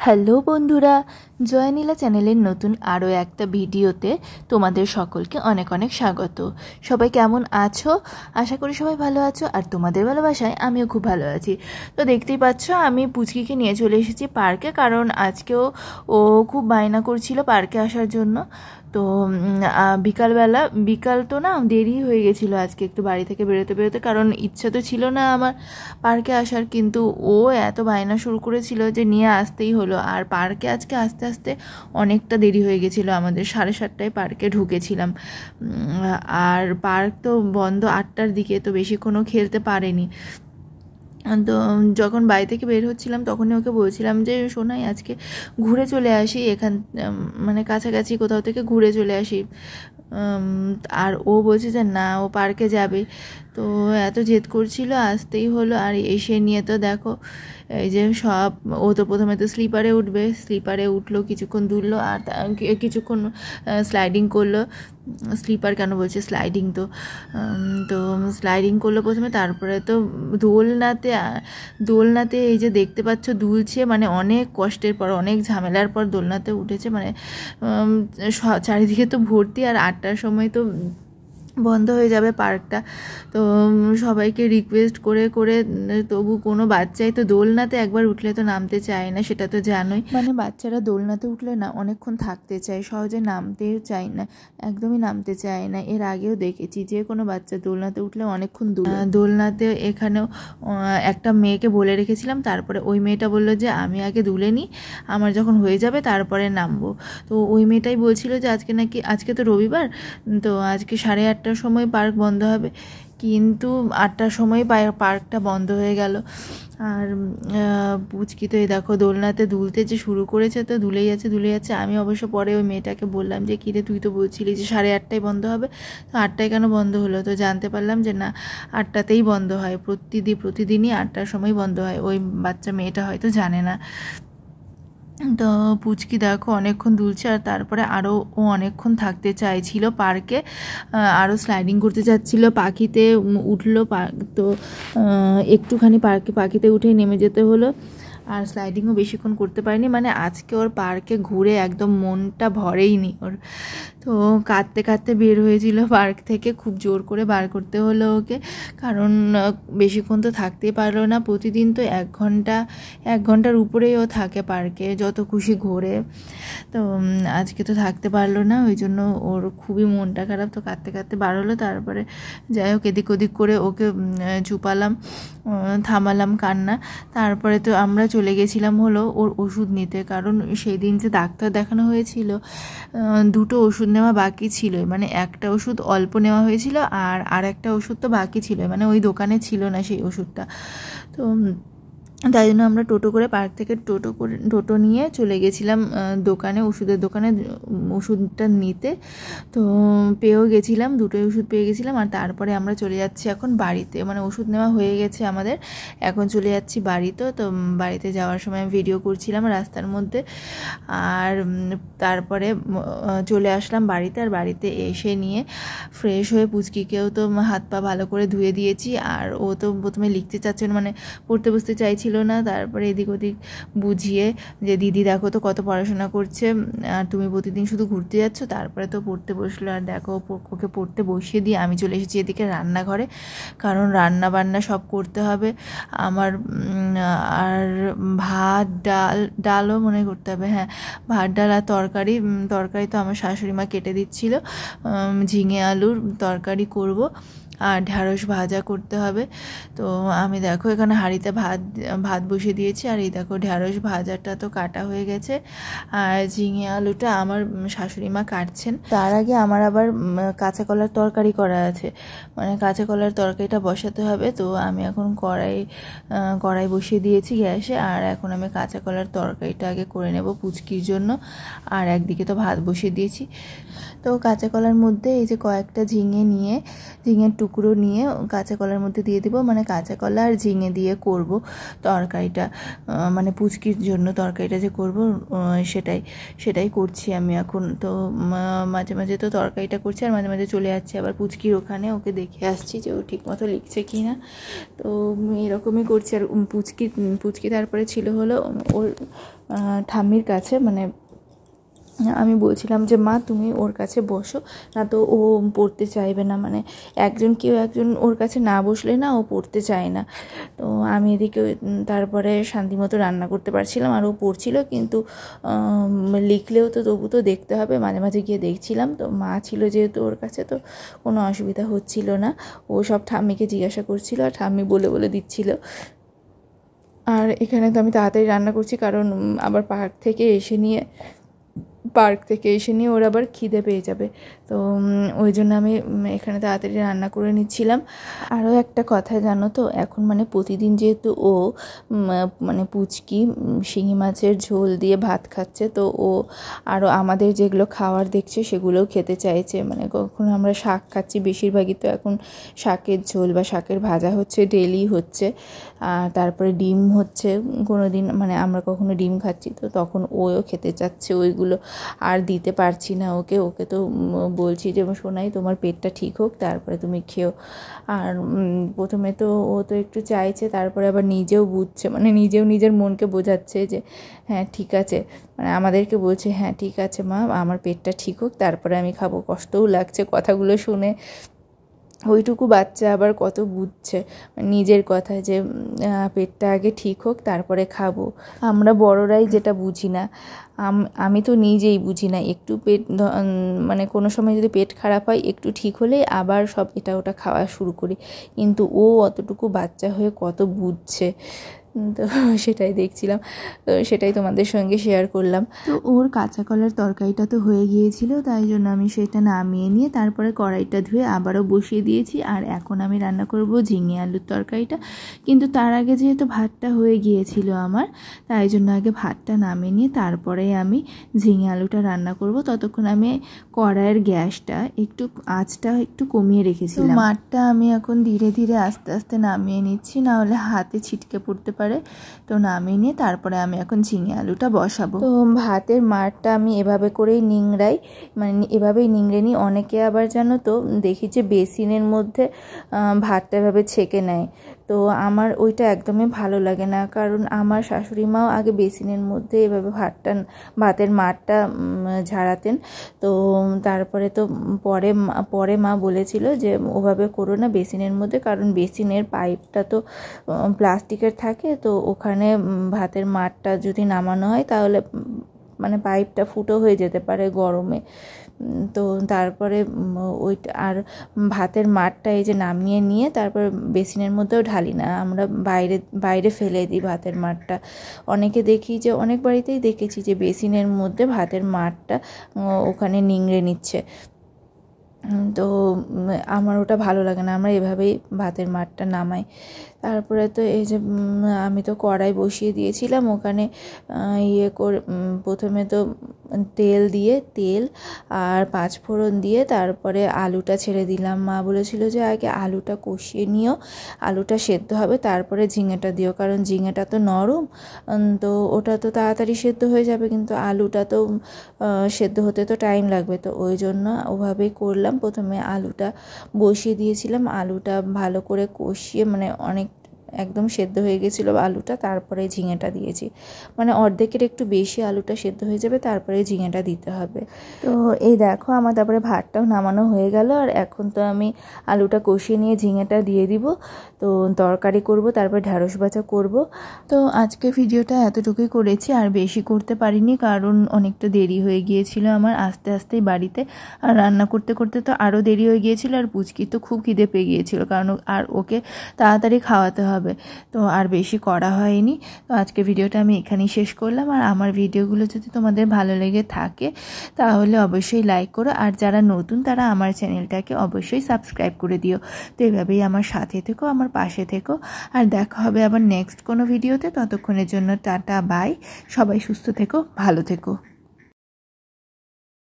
Hello বন্ধুরা, জয়নীলা চ্যানেলের নতুন আরও একটা ভিডিওতে তোমাদের সকলকে অনেক অনেক স্বাগত। সবাই কেমন আছো? আশা করি সবাই ভালো আছো, আর তোমাদের ভালোবাসায় আমিও খুব ভালো আছি। তো দেখতেই পাচ্ছ, আমি পুচকিকে নিয়ে চলে এসেছি পার্কে, কারণ আজকেও ও খুব বায়না করছিল পার্কে আসার জন্য। তো বিকাল তো না, দেরি হয়ে গেছিলো আজকে একটু বাড়ি থেকে বেরোতে, কারণ ইচ্ছা তো ছিল না আমার পার্কে আসার, কিন্তু ও এত বায়না শুরু করেছিল যে নিয়ে আসতেই হলো। আর পার্কে আজকে আস্তে আস্তে অনেকটা দেরি হয়ে গেছিলো আমাদের, 7:30টায় পার্কে ঢুকেছিলাম। আর পার্ক তো বন্ধ 8টার দিকে, তো বেশিক্ষণও খেলতে পারেনি। তো যখন বাড়ি থেকে বের হচ্ছিলাম তখনই ওকে বলছিলাম যে শোনাই আজকে ঘুরে চলে আসি, মানে কাছাকাছি কোথাও থেকে ঘুরে চলে আসি। আর ও বলছে যে না, ও পার্কে যাবে। তো এত জেদ করছিল, আসতেই হলো। আর এসে নিয়ে তো দেখো এই যে সব, ও তো প্রথমে তো স্লিপারে উঠলো, কিছুক্ষণ দুললো, আর কিছুক্ষণ স্লাইডিং করলো। স্লিপার কেন বলছে, স্লাইডিং। তো স্লাইডিং করলো প্রথমে, তারপরে তো দোলনাতে এই যে দেখতে পাচ্ছ দুলছে, মানে অনেক কষ্টের পর, অনেক ঝামেলার পর দোলনাতে উঠেছে। মানে চারিদিকে তো ভর্তি, আর 8টার সময় তো বন্ধ হয়ে যাবে পার্কটা। তো সবাইকে রিকোয়েস্ট করে করে তবু কোনো বাচ্চাই তো দোলনাতে একবার উঠলে তো নামতে চায় না, সেটা তো জানোই। মানে বাচ্চারা দোলনাতে উঠলে না অনেকক্ষণ থাকতে চায়, সহজে নামতেও চায় না, একদমই নামতে চায় না। এর আগেও দেখেছি যে কোনো বাচ্চা দোলনাতে উঠলে অনেকক্ষণ দোলনাতে। এখানেও একটা মেয়েকে বলে রেখেছিলাম, তারপরে ওই মেয়েটা বললো যে আমি আগে দুলে নিই, আমার যখন হয়ে যাবে তারপরে নামবো। তো ওই মেয়েটাই বলছিল যে আজকে তো রবিবার, তো আজকে 8:30টার সময় পার্ক বন্ধ হবে, কিন্তু 8টার সময় পার্কটা বন্ধ হয়ে গেল। আর পুচকি তো এই দেখো দোলনাতে দুলতে যে শুরু করেছে, তো দুলেই যাচ্ছে। আমি অবশ্য পরে ওই মেয়েটাকে বললাম যে কিরে, তুই তো বলছিলি যে 8:30টায় বন্ধ হবে, তো 8টায় কেন বন্ধ হলো? তো জানতে পারলাম যে না, 8টাতেই বন্ধ হয়, প্রতিদিনই 8টার সময় বন্ধ হয়। ওই বাচ্চা মেয়েটা হয়তো জানে না। তো পুচকি দেখো অনেকক্ষণ দুলছে, আর তারপরে আরও ও অনেকক্ষণ থাকতে চাইছিল পার্কে, আরও স্লাইডিং করতে চাচ্ছিলো, পাখিতে উঠলো। তো একটুখানি পাখিতে উঠে নেমে যেতে হলো, আর স্লাইডিংও বেশিক্ষণ করতে পারিনি। মানে আজকে ওর পার্কে ঘুরে একদম মনটা ভরেইনি ওর। তো কাঁদতে বের হয়েছিল পার্ক থেকে, খুব জোর করে বার করতে হলো ওকে, কারণ বেশিক্ষণ তো থাকতেই পারলো না। প্রতিদিন তো 1 ঘন্টার উপরেই ও থাকে পার্কে, যত খুশি ঘোরে। তো আজকে তো থাকতে পারলো না, ওই জন্য ওর খুবই মনটা খারাপ। তো কাঁদতে বার হলো। তারপরে যাই হোক এদিক ওদিক করে ওকে চুপালাম, থামালাম কান্না। তারপরে তো আমরা চলে গেছিলাম হলো ওর ওষুধ নিতে, কারণ সেই দিন যে ডাক্তার দেখানো হয়েছিল, 2টো ওষুধ নেওয়া বাকি ছিল। মানে একটা ওষুধ অল্প নেওয়া হয়েছিল, আর একটা ওষুধ তো বাকি ছিল, মানে ওই দোকানে ছিল না সেই ওষুধটা। তো তাই জন্য আমরা পার্ক থেকে টোটো নিয়ে চলে গেছিলাম ওষুধের দোকানে ওষুধটা নিতে। তো পেয়েও গেছিলাম, 2টোই ওষুধ পেয়ে গেছিলাম। আর তারপরে আমরা চলে যাচ্ছি এখন বাড়িতে, মানে ওষুধ নেওয়া হয়ে গেছে আমাদের, এখন চলে যাচ্ছি বাড়িতে। তো বাড়িতে যাওয়ার সময় ভিডিও করছিলাম রাস্তার মধ্যে। আর তারপরে চলে আসলাম বাড়িতে, আর বাড়িতে এসে নিয়ে ফ্রেশ হয়ে পুচকিকেও তো হাত পা ভালো করে ধুয়ে দিয়েছি। আর ও তো প্রথমে লিখতে চাচ্ছিল, মানে পড়তে বসতে চাইছিল না। তারপরে এদিক ওদিক বুঝিয়ে যে দিদি দেখো তো কত পড়াশোনা করছে, আর তুমি প্রতিদিন শুধু ঘুরতে যাচ্ছ। তারপরে তো পড়তে বসলো, আর দেখো ওকে পড়তে বসিয়ে দিয়ে আমি চলে এসেছি এদিকে রান্নাঘরে, কারণ রান্না বান্না সব করতে হবে আমার। আর ভাত ডালও মনে করতে হবে, হ্যাঁ ভাত ডাল আর তরকারি তো আমার শাশুড়ি মা কেটে দিচ্ছিল। ঝিঙে আলুর তরকারি করব, আর ঢ্যাঁড়স ভাজা করতে হবে। তো আমি দেখো এখানে হাঁড়িতে ভাত বসিয়ে দিয়েছি, আর এই দেখো ঢ্যাঁড়স ভাজাটা তো কাটা হয়ে গেছে, আর ঝিঙে আলুটা আমার শাশুড়ি মা কাটছেন। তার আগে আমার আবার কাঁচা কলার তরকারি করা আছে, মানে কাঁচা কলার তরকারিটা বসাতে হবে। তো আমি এখন কড়াই বসিয়ে দিয়েছি গ্যাসে, আর এখন আমি কাঁচা কলার তরকারিটা আগে করে নেব পুচকির জন্য। আর একদিকে তো ভাত বসিয়ে দিয়েছি। তো কাঁচা কলার মধ্যে এই যে কয়েকটা ঝিঙে নিয়ে ঝিঙের টুকরো টুকরো নিয়ে কাঁচা কলার মধ্যে দিয়ে দিব, মানে কাঁচা কলা আর ঝিঙে দিয়ে করব তরকারিটা, মানে পুচকির জন্য তরকারিটা যে করব সেটাই করছি আমি এখন। তো মাঝে মাঝে তো তরকারিটা করছি আর মাঝে মাঝে চলে যাচ্ছি আবার পুচকির ওখানে, ওকে দেখে আসছি যে ও ঠিকমতো লিখছে কি না। তো এরকমই করছি। আর পুচকি তারপরে ছিল হলো ওর ঠাম্মির কাছে, মানে আমি বলছিলাম যে মা তুমি ওর কাছে বসো, না তো ও পড়তে চাইবে না, মানে কেউ একজন ওর কাছে না বসলে না ও পড়তে চায় না। তো আমি এদিকে তারপরে শান্তিমতো রান্না করতে পারছিলাম আর ও পড়ছিল, কিন্তু লিখলেও তো তবু তো দেখতে হবে, মাঝে মাঝে গিয়ে দেখছিলাম। তো মা ছিল যেহেতু ওর কাছে, তো কোনো অসুবিধা হচ্ছিল না। ও সব ঠাম্মিকে জিজ্ঞাসা করছিল আর ঠাম্মি বলে বলে দিচ্ছিল। আর এখানে তো আমি তাড়াতাড়ি রান্না করছি, কারণ আবার পার্ক থেকে এসে নিয়ে ওর আবার খিদে পেয়ে যাবে। তো ওই জন্য আমি এখানে তাড়াতাড়ি রান্না করে নিচ্ছিলাম। আরও একটা কথা জানো তো, এখন মানে প্রতিদিন যেহেতু ও মানে পুচকি শিঙি মাছের ঝোল দিয়ে ভাত খাচ্ছে, তো ও আরও আমাদের যেগুলো খাওয়ার দেখছে সেগুলোও খেতে চাইছে। মানে কখন আমরা শাক খাচ্ছি, বেশিরভাগই তো এখন শাকের ঝোল বা শাকের ভাজা হচ্ছে, ডেলি হচ্ছে। আর তারপরে ডিম হচ্ছে, কোনো দিন মানে আমরা কখনো ডিম খাচ্ছি, তো তখন ওও খেতে চাচ্ছে ওইগুলো। আর দিতে পারছি না ওকে তো বলছি যে শোনাই তোমার পেটটা ঠিক হোক তারপরে তুমি খেও। আর প্রথমে তো ও তো একটু চাইছে, তারপরে আবার নিজেও বুঝছে, মানে নিজেও নিজের মনকে বোঝাচ্ছে যে হ্যাঁ ঠিক আছে, মানে আমাদেরকে বলছে হ্যাঁ ঠিক আছে মা, আমার পেটটা ঠিক হোক তারপরে আমি খাবো। কষ্টও লাগছে কথাগুলো শুনে। ওইটুকু বাচ্চা আবার কত বুঝছে নিজের কথা, যে পেটটা আগে ঠিক হোক তারপরে খাবো। আমরা বড়রাই যেটা বুঝি না, আমি তো নিজেই বুঝি না। একটু মানে কোনো সময় যদি পেট খারাপ হয়, একটু ঠিক হলেই আবার সব এটা ওটা খাওয়া শুরু করি, কিন্তু ও অতটুকু বাচ্চা হয়ে কত বুঝছে। তো সেটাই দেখছিলাম, সেটাই তোমাদের সঙ্গে শেয়ার করলাম। তো ওর কাঁচা কলার তরকারিটা তো হয়ে গিয়েছিল, তাই জন্য আমি সেটা নামিয়ে নিয়ে তারপরে কড়াইটা ধুয়ে আবারও বসিয়ে দিয়েছি। আর এখন আমি রান্না করব ঝিঙে আলুর তরকারিটা, কিন্তু তার আগে যেহেতু ভাতটা হয়ে গিয়েছিল আমার, তাই জন্য আগে ভাতটা নামিয়ে নিয়ে তারপরে আমি ঝিঙে আলুটা রান্না করব। ততক্ষণ আমি কড়াইয়ের গ্যাসটা আঁচটা একটু কমিয়ে রেখেছিলাম। মাঠটা আমি এখন ধীরে ধীরে আস্তে আস্তে নামিয়ে নিচ্ছি, না হলে হাতে ছিটকে পড়তে পারে। তো নামিয়ে নিয়ে তারপরে আমি এখন ঝিঙে আলুটা বসাবো। তো ভাতের মারটা আমি এভাবে করেই নিংড়াই, মানে এভাবেই নিংড়ে নিই। অনেকে আবার জানো তো দেখি যে বেসিনের মধ্যে ভাতটা এভাবে ছেঁকে নেয়, তো আমার ওইটা একদমই ভালো লাগে না। কারণ আমার শাশুড়ি মাও আগে বেসিনের মধ্যে এভাবে ভাতের মারটা ঝাড়াতেন। তো তারপরে তো পরে মা বলেছিল যে ওভাবে করো না বেসিনের মধ্যে, কারণ বেসিনের পাইপটা তো প্লাস্টিকের থাকে, তো ওখানে ভাতের মারটা যদি নামানো হয় তাহলে মানে পাইপটা ফুটো হয়ে যেতে পারে গরমে। তো তারপরে ওইটা আর ভাতের মারটা এই যে নামিয়ে নিয়ে তারপর বেসিনের মধ্যেও ঢালি না, আমরা বাইরে ফেলে দিই ভাতের মারটা। অনেকে দেখি যে অনেক বাড়িতেই দেখেছি যে বেসিনের মধ্যে ভাতের মারটা ওখানে নিংড়ে নিচ্ছে, তো আমার ওটা ভালো লাগে না, আমরা এভাবেই ভাতের মারটা নামাই। তারপরে তো এই যে আমি তো কড়াই বসিয়ে দিয়েছিলাম, ওখানে প্রথমে তো তেল আর পাঁচফোড়ন দিয়ে তারপরে আলুটা ছেড়ে দিলাম। মা বলেছিল যে আগে আলুটা কষিয়ে নিও, আলুটা সেদ্ধ হবে তারপরে ঝিঙেটা দিও, কারণ ঝিঙেটা তো নরম, তো ওটা তো তাড়াতাড়ি সেদ্ধ হয়ে যাবে, কিন্তু আলুটা তো সেদ্ধ হতে তো টাইম লাগবে। তো ওই জন্য ওভাবেই করলাম। প্রথমে আলুটা বসিয়ে দিয়েছিলাম, আলুটা ভালো করে কষিয়ে মানে একদম সেদ্ধ হয়ে গেছিলো আলুটা, তারপরে ঝিঙেটা দিয়েছি, মানে অর্ধেকের একটু বেশি আলুটা সেদ্ধ হয়ে যাবে, তারপরে ঝিঙেটা দিতে হবে। তো এই দেখো আমার তারপরে ভাতটাও নামানো হয়ে গেল, আর এখন তো আমি আলুটা কষিয়ে নিয়ে ঝিঙেটা দিয়ে দিব। তো তরকারি করব, তারপর ঢ্যাঁড়স ভাজা করব। তো আজকে ভিডিওটা এতটুকুই করেছি, আর বেশি করতে পারিনি, কারণ অনেকটা দেরি হয়ে গিয়েছিল আমার আস্তে আস্তেই বাড়িতে, আর রান্না করতে করতে তো আরও দেরি হয়ে গিয়েছিল। আর পুচকি তো খুব খিদে পেয়ে গিয়েছিল, কারণ আর ওকে তাড়াতাড়ি খাওয়াতে হবে, তো আর বেশি করা হয়নি। তো আজকে ভিডিওটা আমি এখানেই শেষ করলাম। আর আমার ভিডিওগুলো যদি তোমাদের ভালো লেগে থাকে তাহলে অবশ্যই লাইক করো, আর যারা নতুন তারা আমার চ্যানেলটাকে অবশ্যই সাবস্ক্রাইব করে দিও। তো এভাবেই আমার সাথে থেকো, আমার পাশে থেকো, আর দেখা হবে আবার নেক্সট কোনো ভিডিওতে। ততক্ষণের জন্য টাটা বাই, সবাই সুস্থ থেকো, ভালো থেকো।